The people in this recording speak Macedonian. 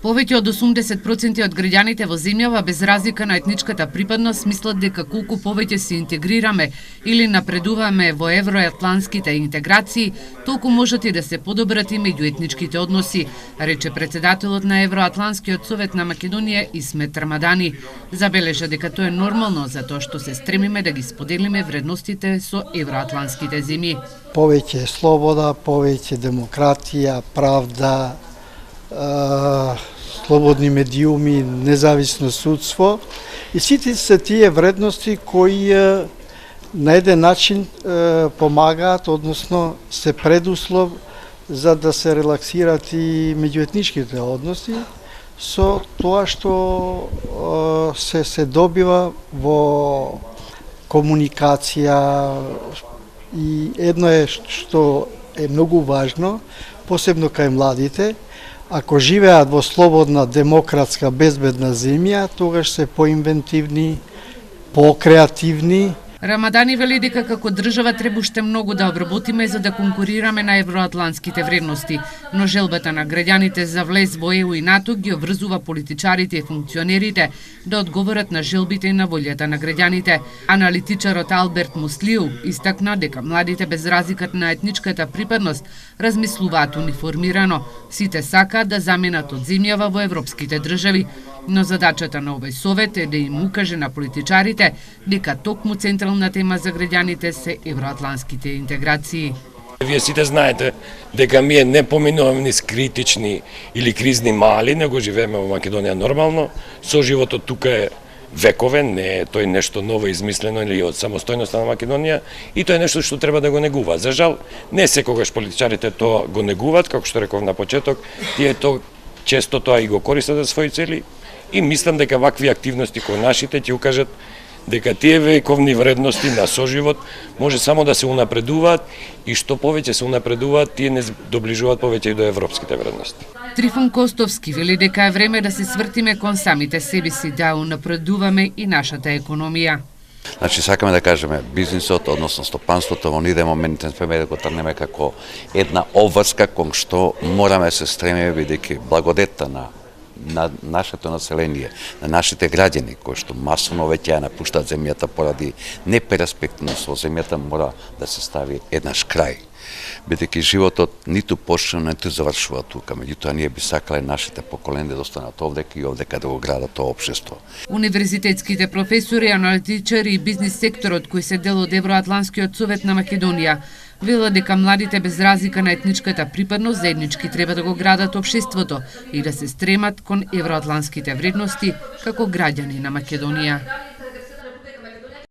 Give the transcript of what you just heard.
Повеќе од 80% од граѓаните во земјава без разлика на етничката припадност мислат дека колку повеќе се интегрираме или напредуваме во евроатлантските интеграции, толку можат и да се подобрат и меѓуетничките односи, рече председателот на Евроатлантскиот совет на Македонија Исмет Рамадани. Забележа дека тоа е нормално затоа што се стремиме да ги споделиме вредностите со евроатлантските земји. Повеќе слобода, повеќе демократија, правда, слободни медиуми, независно судство и сите се тие вредности кои на еден начин помагаат, односно се предуслов за да се релаксират и меѓуетничките односи со тоа што се добива во комуникација. И едно е што е многу важно, посебно кај младите, ако живеат во слободна, демократска, безбедна земја, тогаш се поинвентивни, покреативни. Рамадани вели дека како држава треба уште многу да обработиме за да конкурираме на евроатлантските вредности, но желбата на граѓаните за влез во ЕУ и НАТО ги обврзува политичарите и функционерите да одговорат на желбите и на волјата на граѓаните. Аналитичарот Алберт Муслиу истакна дека младите без разликата на етничката припадност размислуваат униформирано. Сите сакаат да заменат од земјава во европските држави, но задачата на овој совет е да им укаже на политичарите дека токму централна тема за граѓаните се евроатлантските интеграции. Вие сите знаете дека ние не поминуваме низ критични или кризни мали, него живееме во Македонија нормално. Соживотот тука е вековен, не е тој нешто ново измислено или од самостојноста на Македонија, и тоа е нешто што треба да го негува. За жал, не секогаш политичарите тоа го негуваат, како што реков на почеток, тие често тоа и го користат за своји цели. И мислам дека вакви активности кои нашите ќе укажат дека тие вековни вредности на соживот може само да се унапредуваат и што повеќе се унапредуваат, тие не доближуваат повеќе и до европските вредности. Трифон Костовски вели дека е време да се свртиме кон самите себе си, да унапредуваме и нашата економија. Значи, сакаме да кажеме, бизнисот, односно стопанството, во ниден момент не сме да го трнеме како една обврска кон што мораме се стремиме, бидејќи благодетта на нашето население, на нашите граѓани, кои што масовно веќе ја напуштаат земјата поради неперспективност во земјата, мора да се стави еднаш крај. Бидејќи животот ниту почнува, ниту завршува тука, меѓутоа ние би сакале нашите поколенија да останат овдека и овдека да го градат тоа општество. Универзитетските професори, аналитичари и бизнис секторот кои се дел од Евроатлантскиот совет на Македонија велат дека младите без разлика на етничката припадност заеднички треба да го градат општеството и да се стремат кон евроатлантските вредности како граѓани на Македонија.